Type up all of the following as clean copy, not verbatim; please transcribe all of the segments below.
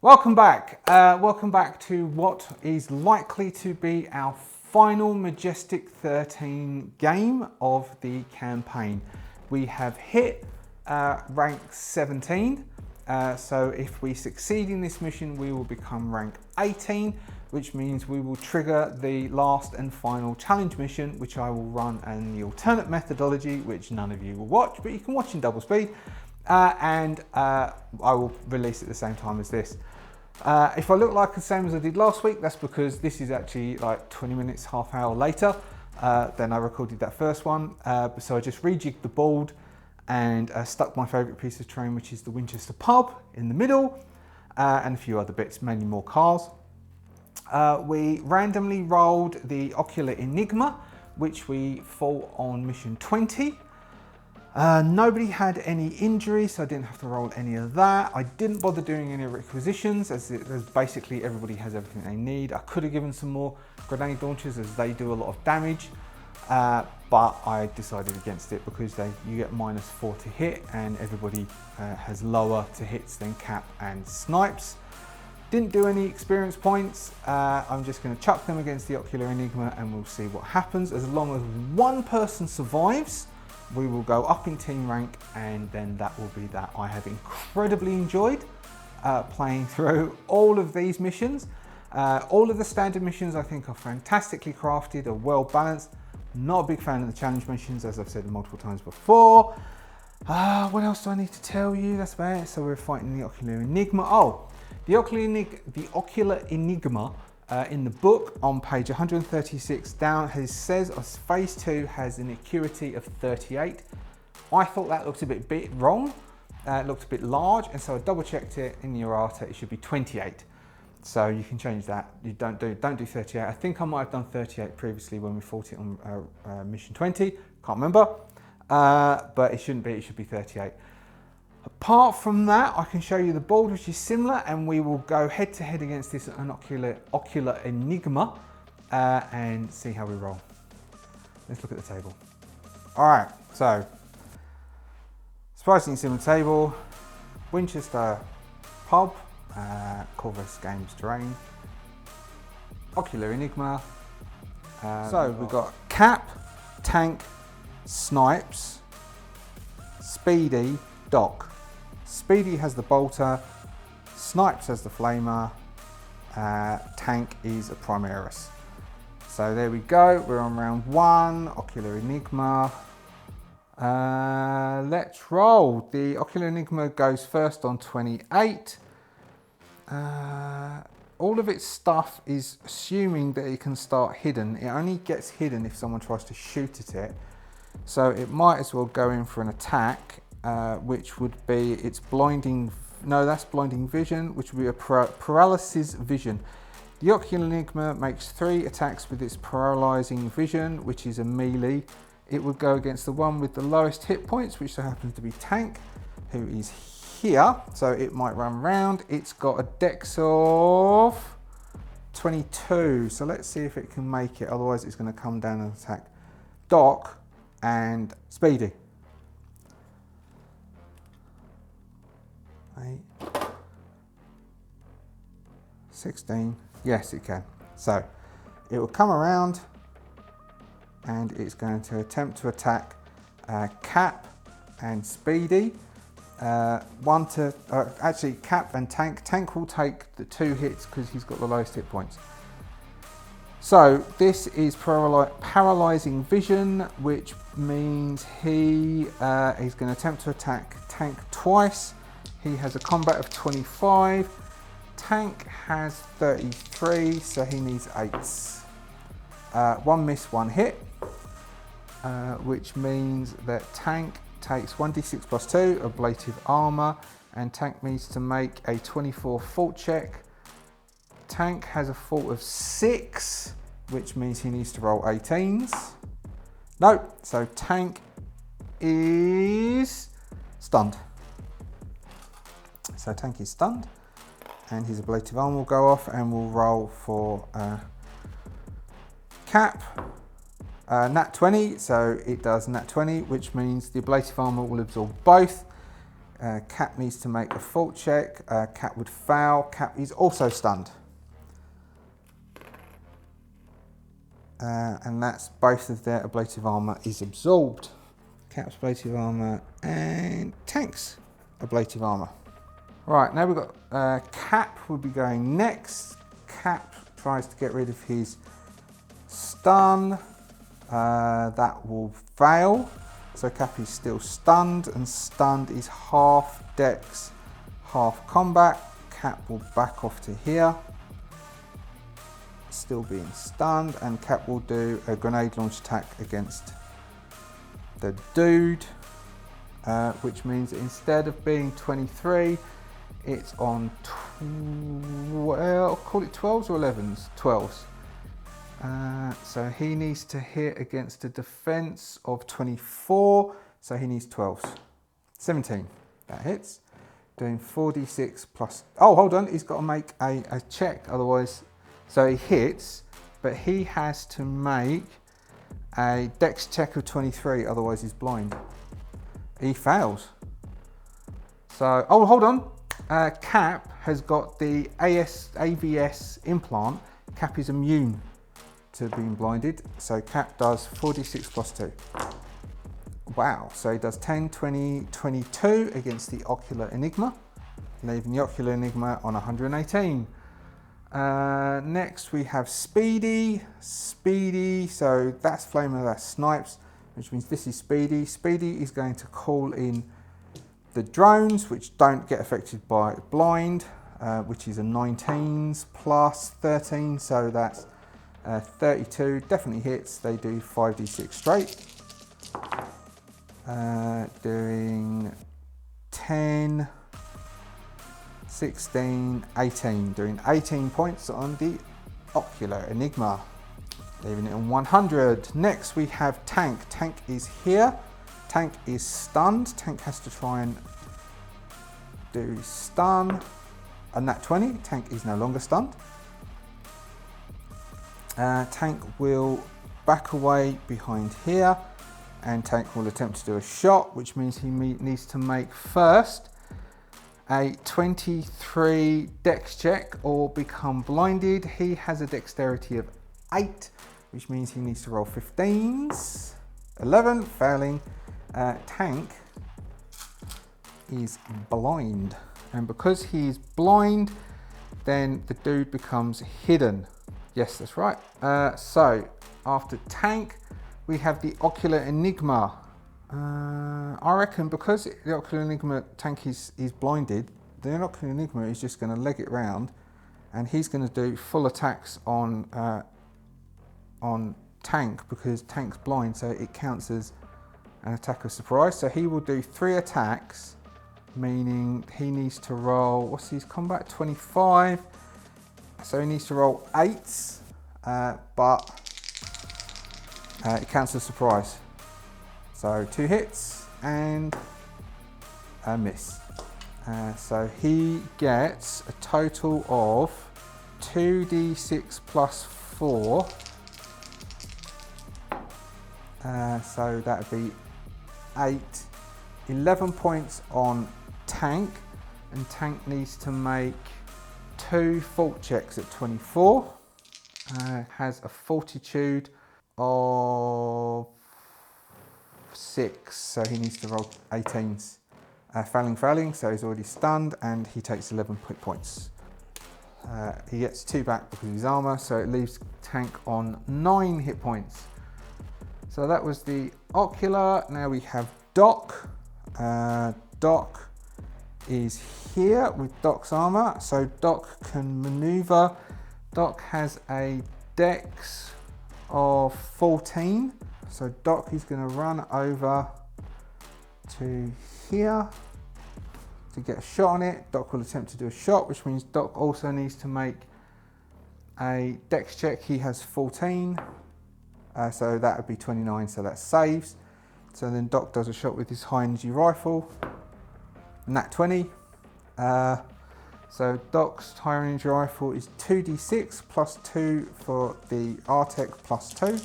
Welcome back. Welcome back to what is likely to be our final Majestic 13 game of the campaign. We have hit rank 17, so if we succeed in this mission we will become rank 18, which means we will trigger the last and final challenge mission, which I will run in the alternate methodology, which none of you will watch, but you can watch in double speed, and I will release at the same time as this. If I look like the same as I did last week, that's because this is actually like 20 minutes, half hour later than I recorded that first one. So I just rejigged the board and stuck my favourite piece of terrain, which is the Winchester pub in the middle, and a few other bits, mainly more cars. We randomly rolled the Ocular Enigma, which we fought on mission 20. Nobody had any injuries, so I didn't have to roll any of that. I didn't bother doing any requisitions, as basically everybody has everything they need. I could have given some more grenade launchers, as they do a lot of damage, but I decided against it because you get -4 to hit, and everybody has lower to hits than Cap and Snipes. Didn't do any experience points. I'm just going to chuck them against the Ocular Enigma and we'll see what happens. As long as one person survives, we will go up in team rank, and then that will be that. I have incredibly enjoyed playing through all of these missions. All of the standard missions I think are fantastically crafted, are well balanced. Not a big fan of the challenge missions, as I've said multiple times before. What else do I need to tell you? That's about it. So we're fighting the Ocular Enigma. Oh, the Ocular Enigma in the book on page 136 down says phase 2 has an acuity of 38. I thought that looked a bit wrong. It looked a bit large, and so I double checked it in the errata. It should be 28. So you can change that. You don't do 38. I think I might have done 38 previously when we fought it on mission 20. Can't remember, but it shouldn't be. It should be 38. Apart from that, I can show you the board, which is similar, and we will go head to head against this Ocular Enigma and see how we roll. Let's look at the table. All right, so surprisingly similar table. Winchester pub, Corvus Games terrain, Ocular Enigma. So we've got Cap, Tank, Snipes, Speedy, Doc. Speedy has the bolter, Snipes has the flamer, Tank is a Primaris. So there we go, we're on round 1, Ocular Enigma. Let's roll. The Ocular Enigma goes first on 28. All of its stuff is assuming that it can start hidden. It only gets hidden if someone tries to shoot at it. So it might as well go in for an attack. Which would be its blinding, no, that's blinding vision, which would be a paralysis vision. The Ocular Enigma makes 3 attacks with its paralyzing vision, which is a melee. It would go against the one with the lowest hit points, which so happens to be Tank, who is here, so it might run round. It's got a dex of 22, so let's see if it can make it, otherwise it's going to come down and attack Doc and Speedy. 8, 16, yes it can. So it will come around and it's going to attempt to attack Cap and Speedy. Actually Cap and Tank. Tank will take the 2 hits because he's got the lowest hit points. So this is paralyzing vision, which means he is going to attempt to attack Tank twice. He has a combat of 25. Tank has 33, so he needs 8s. 1 miss, 1 hit, which means that Tank takes 1d6 plus 2 ablative armor, and Tank needs to make a 24 fault check. Tank has a fault of 6, which means he needs to roll 18s. No, so Tank is stunned. So Tank is stunned, and his ablative armor will go off, and we'll roll for Cap. Nat 20, so it does nat 20, which means the ablative armor will absorb both. Cap needs to make a fault check. Cap would fail. Cap is also stunned. And that's both of their ablative armour is absorbed. Cap's ablative armour and Tank's ablative armour. Right, now we've got Cap will be going next. Cap tries to get rid of his stun. That will fail. So Cap is still stunned, and stunned is half dex, half combat. Cap will back off to here. Still being stunned, and Cap will do a grenade launch attack against the dude, which means that instead of being 23, it's on call it 12s or 11s? 12s. So he needs to hit against a defense of 24, so he needs 12s. 17, that hits. Doing 4d6 plus, oh hold on, he's got to make a check, otherwise. So he hits, but he has to make a dex check of 23, otherwise he's blind. He fails. So, oh, hold on. Cap has got the AVS implant. Cap is immune to being blinded. So Cap does 4d6 plus 2. Wow, so he does 10, 20, 22 against the Ocular Enigma, leaving the Ocular Enigma on 118. Next we have Speedy, so that's Flamer, that's Snipes, which means this is Speedy. Speedy is going to call in the drones, which don't get affected by blind, which is a 19s plus 13, so that's 32, definitely hits. They do 5d6 straight, doing 10, 16, 18, doing 18 points on the Ocular Enigma, leaving it on 100. Next we have Tank. Tank is here. Tank is stunned. Tank has to try and do stun. And that 20, Tank is no longer stunned. Tank will back away behind here, and Tank will attempt to do a shot, which means he needs to make first a 23 dex check or become blinded. He has a dexterity of 8, which means he needs to roll 15s. 11, failing. Tank is blind, and because he's blind, then the dude becomes hidden. Yes, that's right. So after Tank, we have the Ocular Enigma. I reckon because the Ocular Enigma Tank is blinded, the Ocular Enigma is just going to leg it round, and he's going to do full attacks on Tank because Tank's blind, so it counts as an attack of surprise. So he will do 3 attacks, meaning he needs to roll, what's his combat, 25, so he needs to roll 8s, but it counts as surprise. So 2 hits and a miss. So he gets a total of 2d6 plus 4. So that would be 8, 11 points on Tank, and Tank needs to make 2 fault checks at 24. Has a fortitude of 6, so he needs to roll 18s. Failing, so he's already stunned, and he takes 11 points. He gets 2 back because of his armour, so it leaves Tank on 9 hit points. So that was the Ocular. Now we have Doc. Doc is here with Doc's armour, so Doc can manoeuvre. Doc has a dex of 14, so Doc is going to run over to here to get a shot on it. Doc will attempt to do a shot, which means Doc also needs to make a dex check. He has 14, so that would be 29, so that saves. So then Doc does a shot with his high energy rifle, nat 20. So Doc's high energy rifle is 2d6 plus 2 for the Artec plus 2.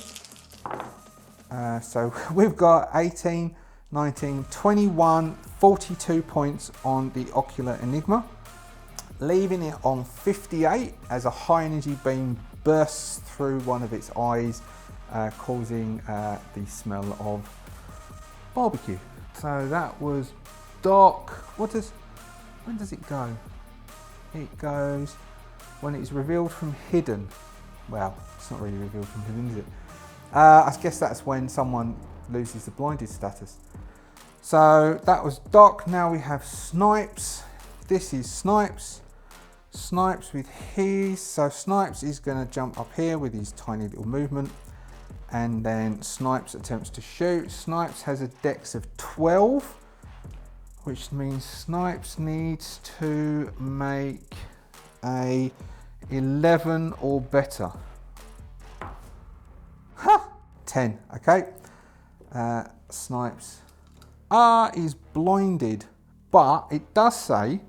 So we've got 18, 19, 21, 42 points on the Ocular Enigma, leaving it on 58 as a high energy beam bursts through one of its eyes, causing the smell of barbecue. So that was Doc. When does it go? It goes when it's revealed from hidden. Well, it's not really revealed from hidden, is it? I guess that's when someone loses the blinded status. So that was Doc. Now we have Snipes. This is Snipes. Snipes with his. So Snipes is going to jump up here with his tiny little movement. And then Snipes attempts to shoot. Snipes has a dex of 12, which means Snipes needs to make a 11 or better. 10, okay. Snipes is blinded, but it does say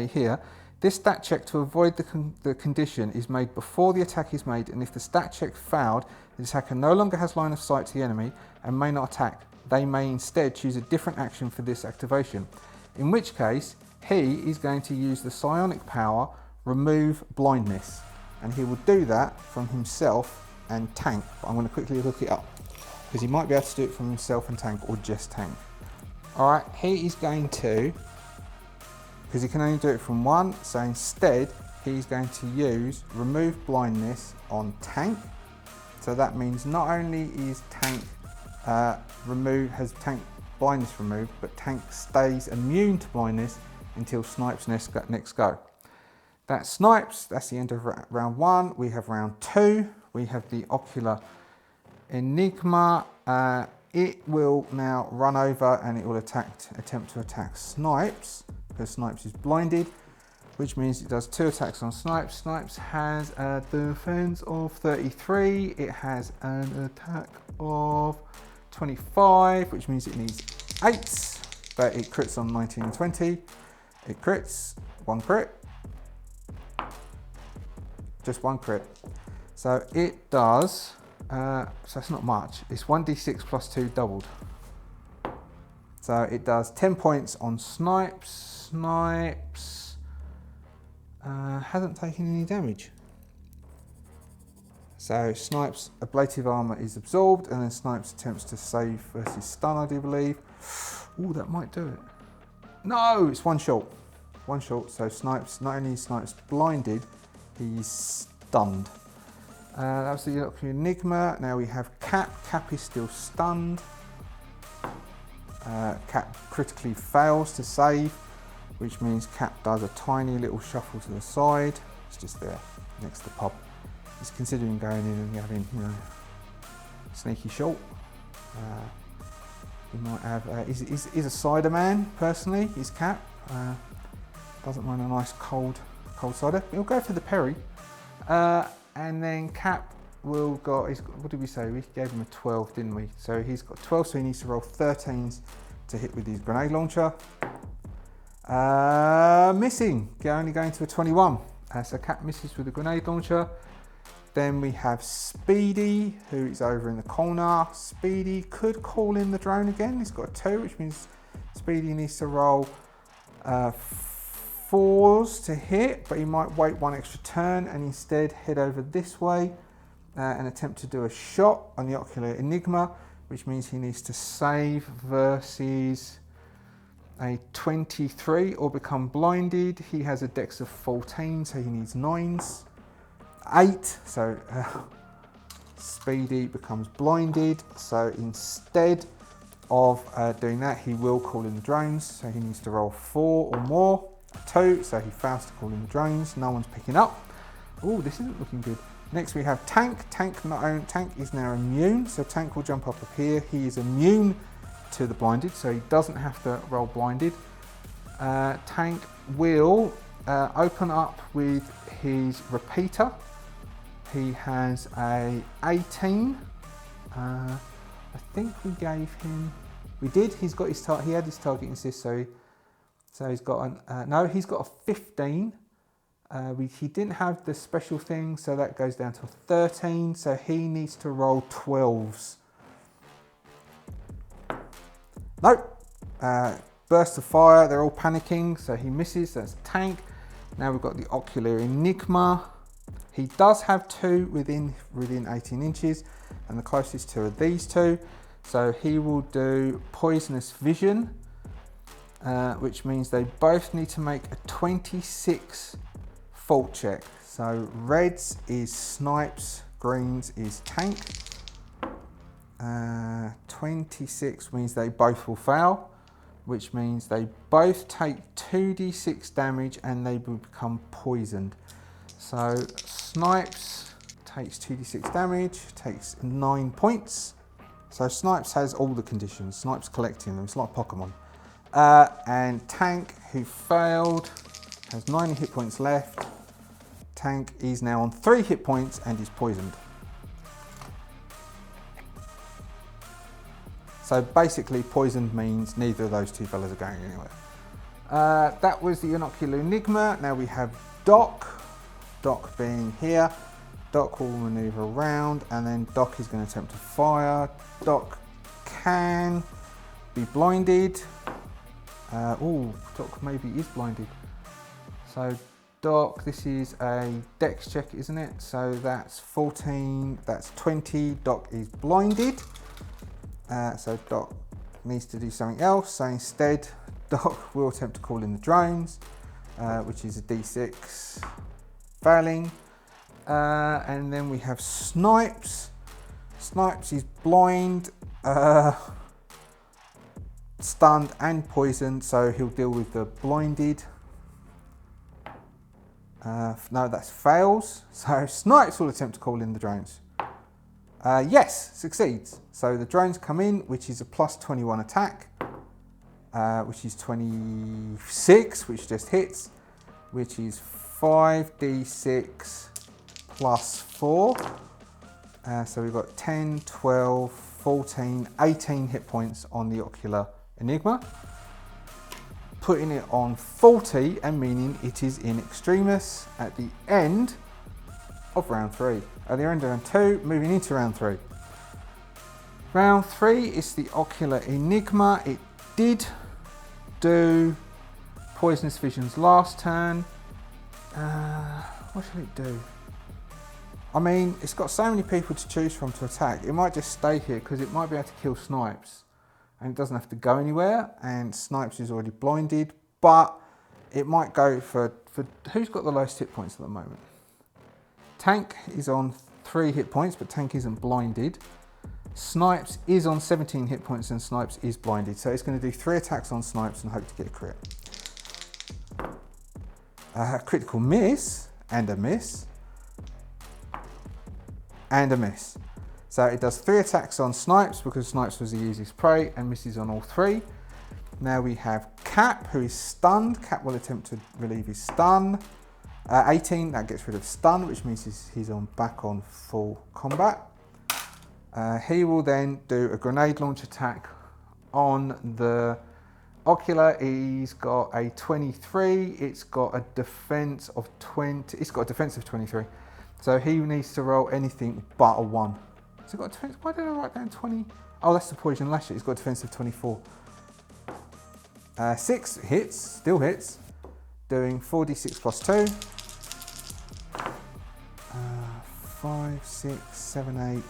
here, this stat check to avoid the condition is made before the attack is made, and if the stat check failed, the attacker no longer has line of sight to the enemy and may not attack. They may instead choose a different action for this activation, in which case he is going to use the psionic power remove blindness, and he will do that from himself and tank. But I'm going to quickly look it up because he might be able to do it from himself and tank, or just tank. Alright, he is going to, because he can only do it from one, so instead he's going to use remove blindness on tank. So that means not only is tank has tank blindness removed, but tank stays immune to blindness until Snipes next go. That's Snipes. That's the end of round 1. We have round 2. We have the Ocular Enigma. It will now run over and it will attempt to attack Snipes, because Snipes is blinded, which means it does 2 attacks on Snipes. Snipes has a defense of 33. It has an attack of 25, which means it needs 8, but it crits on 19 and 20. It crits, 1 crit, just 1 crit. So it does, so it's not much. It's 1d6 plus 2 doubled. So it does 10 points on Snipes. Snipes hasn't taken any damage. So Snipes' ablative armor is absorbed, and then Snipes attempts to save versus stun, I do believe. Ooh, that might do it. No, it's 1 shot. 1 shot, so Snipes, not only is Snipes blinded, he's stunned. That was the Ocular Enigma. Now we have Cap. Cap is still stunned. Cap critically fails to save, which means Cap does a tiny little shuffle to the side. It's just there next to the pub. He's considering going in and having, sneaky shot. He might have. He's a cider man personally. He's Cap. Doesn't mind a nice cold cider. He'll go for the Perry. And then Cap will go, what did we say? We gave him a 12, didn't we? So he's got 12, so he needs to roll 13s to hit with his grenade launcher. Missing, only going to a 21. So Cap misses with the grenade launcher. Then we have Speedy, who is over in the corner. Speedy could call in the drone again. He's got a 2, which means Speedy needs to roll 4s to hit, but he might wait 1 extra turn and instead head over this way and attempt to do a shot on the Ocular Enigma, which means he needs to save versus a 23 or become blinded. He has a dex of 14, so he needs 9s. 8, so Speedy becomes blinded, so instead of doing that, he will call in the drones, so he needs to roll 4 or more. 2, so he fails to call in the drones. No one's picking up. Oh, this isn't looking good. Next we have Tank. Tank is now immune, so Tank will jump up here. He is immune to the blinded, so he doesn't have to roll blinded. Tank will open up with his repeater. He has a 18. I think we gave him. We did. He's got his he had his target assist, so he's got no, he's got a 15. He didn't have the special thing, so that goes down to 13. So he needs to roll 12s. Nope. burst of fire, they're all panicking, so he misses, that's tank. Now we've got the Ocular Enigma. He does have two within 18 inches, and the closest two are these two. So he will do Poisonous Vision, which means they both need to make a 26 fault check. So reds is Snipes, greens is tank. 26 means they both will fail, which means they both take 2d6 damage and they will become poisoned. So Snipes takes 2d6 damage, takes 9 points. So Snipes has all the conditions. Snipes collecting them, it's like Pokemon. And Tank, who failed, has 9 hit points left. Tank is now on 3 hit points and is poisoned. So basically poisoned means neither of those two fellas are going anywhere. That was the Ocular Enigma. Now we have Doc. Doc being here. Doc will maneuver around and then Doc is going to attempt to fire. Doc can be blinded. Doc maybe is blinded. So Doc, this is a dex check, isn't it? So that's 14, that's 20. Doc is blinded. So Doc needs to do something else. So instead, Doc will attempt to call in the drones, which is a d6, failing. And then we have Snipes. Snipes is blind, stunned and poisoned, so he'll deal with the blinded. No, that fails. So Snipes will attempt to call in the drones. Yes, succeeds. So the drones come in, which is a plus 21 attack, which is 26, which just hits, which is 5d6 plus 4. So we've got 10, 12, 14, 18 hit points on the Ocular Enigma. Putting it on 40 and meaning it is in extremis at the end of round 3. At the end of round 2, moving into round 3. Round 3 is the Ocular Enigma. It did do Poisonous Visions last turn. What should it do? I mean, it's got so many people to choose from to attack. It might just stay here because it might be able to kill Snipes. And it doesn't have to go anywhere. And Snipes is already blinded. But it might go for who's got the lowest hit points at the moment? Tank is on 3 hit points, but Tank isn't blinded. Snipes is on 17 hit points and Snipes is blinded. So it's going to do 3 attacks on Snipes and hope to get a crit. Critical miss, and a miss, and a miss. So it does 3 attacks on Snipes because Snipes was the easiest prey and misses on all 3. Now we have Cap, who is stunned. Cap will attempt to relieve his stun. 18, that gets rid of stun, which means he's back on full combat. He will then do a grenade launch attack on the Ocular. He's got a 23. It's got a defense of 20. It's got a defense of 23. So he needs to roll anything but a 1. So got a defense. Why did I write down 20? Oh, that's the poison lash. He's got a defense of 24. 6 hits, still hits, doing 4d6 plus 2. 5, 6, 7,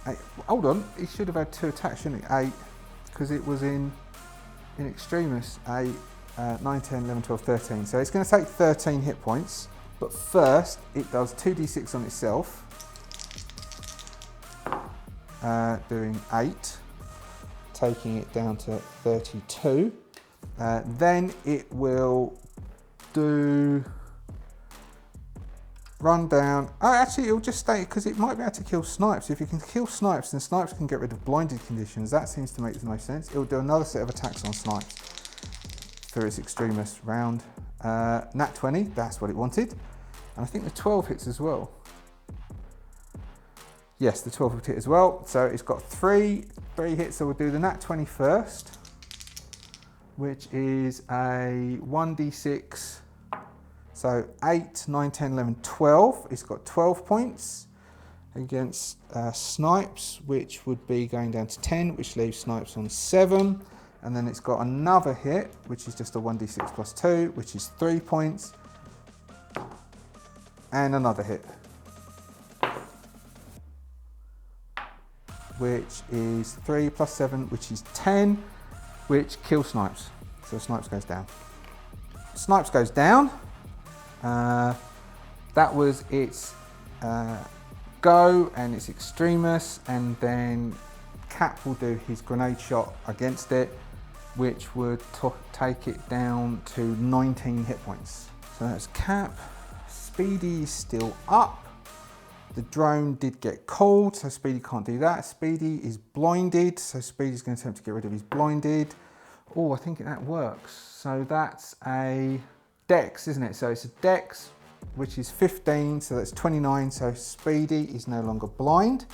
8. Hold on, he should have had 2 attacks, shouldn't he? 8, because it was in extremis. 8, 9, 10, 11, 12, 13. So it's going to take 13 hit points, but first it does 2d6 on itself, doing 8, taking it down to 32. Then it will do run down. Oh, actually, it'll just stay because it might be able to kill Snipes. If you can kill Snipes, then Snipes can get rid of blinded conditions. That seems to make the most sense. It'll do another set of attacks on Snipes for its extremist round. Nat 20, that's what it wanted. And I think the 12 hits as well. Yes, the 12 will hit as well. So it's got 3 hits. So we'll do the Nat 20 first, which is a 1d6. So 8, 9, 10, 11, 12. It's got 12 points against Snipes, which would be going down to 10, which leaves Snipes on 7. and then it's got another hit, which is just a 1d6 plus 2, which is 3 points, and another hit, which is 3 plus 7, which is 10, which kills Snipes. So Snipes goes down. Snipes goes down. That was its go and its extremis, and then Cap will do his grenade shot against it, which would take it down to 19 hit points. So that's Cap. Speedy is still up. The drone did get cold, so Speedy can't do that. Speedy is blinded, so Speedy's going to attempt to get rid of his blinded. Oh, I think that works. So that's a Dex, isn't it? So it's a Dex, which is 15, so that's 29. So Speedy is no longer blind.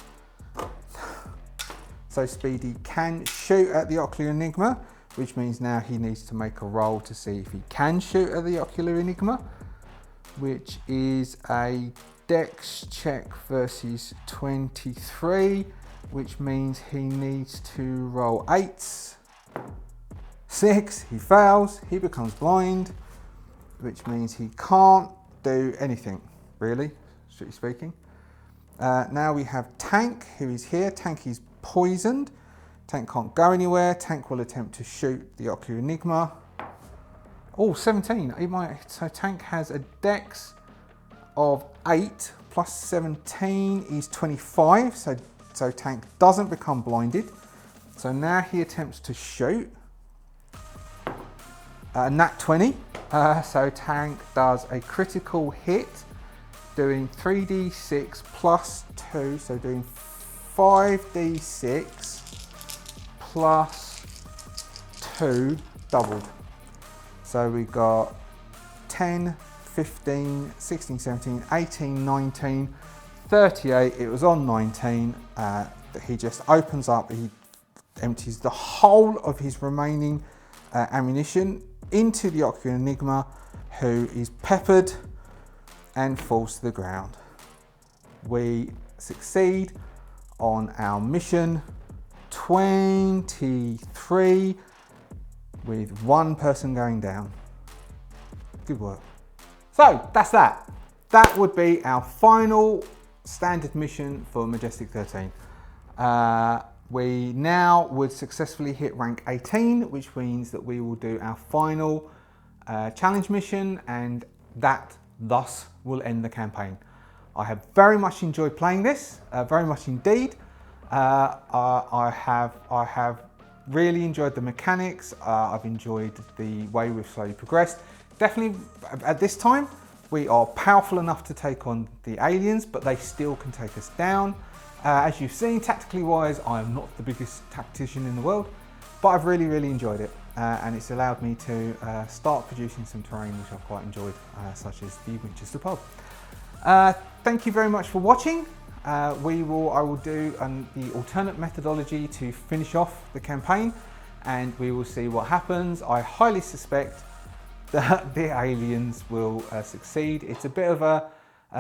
So Speedy can shoot at the Ocular Enigma, which means now he needs to make a roll to see if he can shoot at the Ocular Enigma, which is a Dex check versus 23, which means he needs to roll 8s. 6, he fails, he becomes blind, which means he can't do anything, really, strictly speaking. Now we have Tank, who is here. Tank is poisoned. Tank can't go anywhere. Tank will attempt to shoot the Ocular Enigma. Oh, 17. So Tank has a Dex of 8 plus 17 is 25. So Tank doesn't become blinded. So now he attempts to shoot. Nat 20. So Tank does a critical hit, doing 3d6 plus 2, so doing 5d6 plus 2 doubled. So we got 10, 15, 16, 17, 18, 19, 38. It was on 19. He just opens up, he empties the whole of his remaining ammunition into the Ocular Enigma, who is peppered and falls to the ground. We succeed on our mission 23 with 1 person going down. Good work. So that's that. That would be our final standard mission for Majestic 13. We now would successfully hit rank 18, which means that we will do our final challenge mission, and that thus will end the campaign. I have very much enjoyed playing this, very much indeed. I have really enjoyed the mechanics. I've enjoyed the way we've slowly progressed. Definitely at this time, we are powerful enough to take on the aliens, but they still can take us down. As you've seen, tactically wise, I am not the biggest tactician in the world, but I've really, really enjoyed it. And it's allowed me to start producing some terrain which I've quite enjoyed, such as the Winchester pub. Thank you very much for watching. I will do the alternate methodology to finish off the campaign, and we will see what happens. I highly suspect that the aliens will succeed. It's a bit of a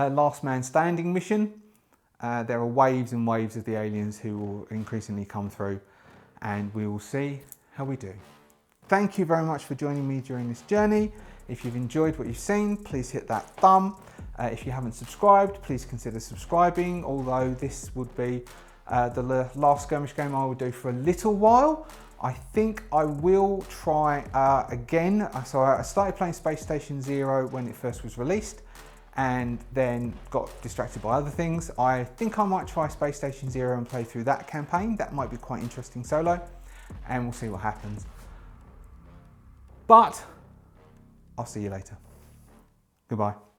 last man standing mission. There are waves and waves of the aliens who will increasingly come through, and we will see how we do. Thank you very much for joining me during this journey. If you've enjoyed what you've seen, please hit that thumb. If you haven't subscribed, please consider subscribing, although this would be the last Skirmish game I will do for a little while. I think I will try again. So I started playing Space Station Zero when it first was released, and then got distracted by other things. I think I might try Space Station Zero and play through that campaign. That might be quite interesting solo, and we'll see what happens. But I'll see you later. Goodbye.